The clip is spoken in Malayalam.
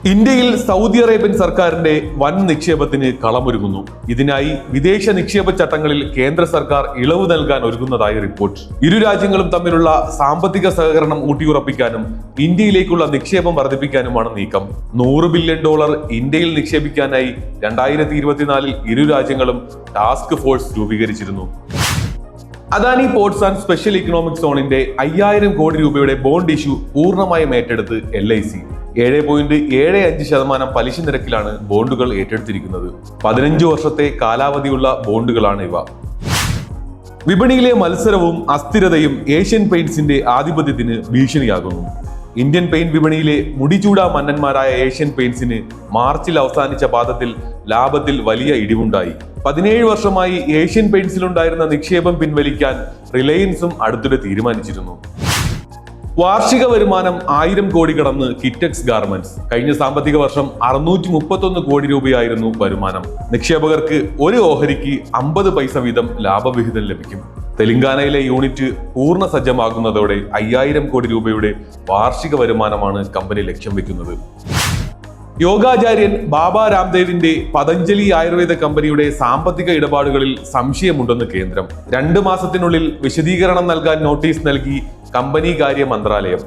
ഇന്ത്യയിൽ സൗദി അറേബ്യൻ സർക്കാരിന്റെ വൻ നിക്ഷേപത്തിന് കളമൊരുങ്ങുന്നു. ഇതിനായി വിദേശ നിക്ഷേപ ചട്ടങ്ങളിൽ കേന്ദ്ര സർക്കാർ ഇളവ് നൽകാൻ ഒരുങ്ങുന്നതായി റിപ്പോർട്ട്. ഇരു രാജ്യങ്ങളും തമ്മിലുള്ള സാമ്പത്തിക സഹകരണം ഊട്ടിയുറപ്പിക്കാനും ഇന്ത്യയിലേക്കുള്ള നിക്ഷേപം വർദ്ധിപ്പിക്കാനുമാണ് നീക്കം. $100 ബില്യൺ ഇന്ത്യയിൽ നിക്ഷേപിക്കാനായി 2024 ഇരു രാജ്യങ്ങളും ടാസ്ക് ഫോഴ്സ് രൂപീകരിച്ചിരുന്നു. Adani ports and special economic സോണിന്റെ 5000 കോടി രൂപയുടെ ബോണ്ട് ഇഷ്യൂ പൂർണ്ണമായും ഏറ്റെടുത്ത് LIC. 7.75% പലിശ നിരക്കിലാണ് ബോണ്ടുകൾ ഏറ്റെടുത്തിരിക്കുന്നത്. 15 വർഷത്തെ കാലാവധിയുള്ള ബോണ്ടുകളാണ് ഇവ. വിപണിയിലെ മത്സരവും അസ്ഥിരതയും ഏഷ്യൻ പെയിന്റ്സിന്റെ ആധിപത്യത്തിന് ഭീഷണിയാകുന്നു. ഇന്ത്യൻ പെയിന്റ് വിപണിയിലെ മുടിചൂടാ മന്നന്മാരായ ഏഷ്യൻ പെയിന്റ്സിന് മാർച്ചിൽ അവസാനിച്ച പാദത്തിൽ ലാഭത്തിൽ വലിയ ഇടിവുണ്ടായി. 17 വർഷമായി ഏഷ്യൻ പെയിന്റ്സിലുണ്ടായിരുന്ന നിക്ഷേപം പിൻവലിക്കാൻ റിലയൻസും അടുത്തിടെ തീരുമാനിച്ചിരുന്നു. വാർഷിക വരുമാനം 1000 കോടി കടന്ന് കിറ്റക്സ് ഗാർമെന്റ്സ്. കഴിഞ്ഞ സാമ്പത്തിക വർഷം 631 കോടി രൂപയായിരുന്നു വരുമാനം. നിക്ഷേപകർക്ക് ഒരു ഓഹരിക്ക് 50 പൈസ വീതം ലാഭവിഹിതം ലഭിക്കും. തെലങ്കാനയിലെ യൂണിറ്റ് പൂർണ്ണ സജ്ജമാകുന്നതോടെ 5000 കോടി രൂപയുടെ വാർഷിക വരുമാനമാണ് കമ്പനി ലക്ഷ്യം വെക്കുന്നത്. യോഗാചാര്യൻ ബാബ രാംദേവിന്റെ പതഞ്ജലി ആയുർവേദ കമ്പനിയുടെ സാമ്പത്തിക ഇടപാടുകളിൽ സംശയമുണ്ടെന്ന് കേന്ദ്രം. 2 മാസത്തിനുള്ളിൽ വിശദീകരണം നൽകാൻ നോട്ടീസ് നൽകി കമ്പനി കാര്യ മന്ത്രാലയം.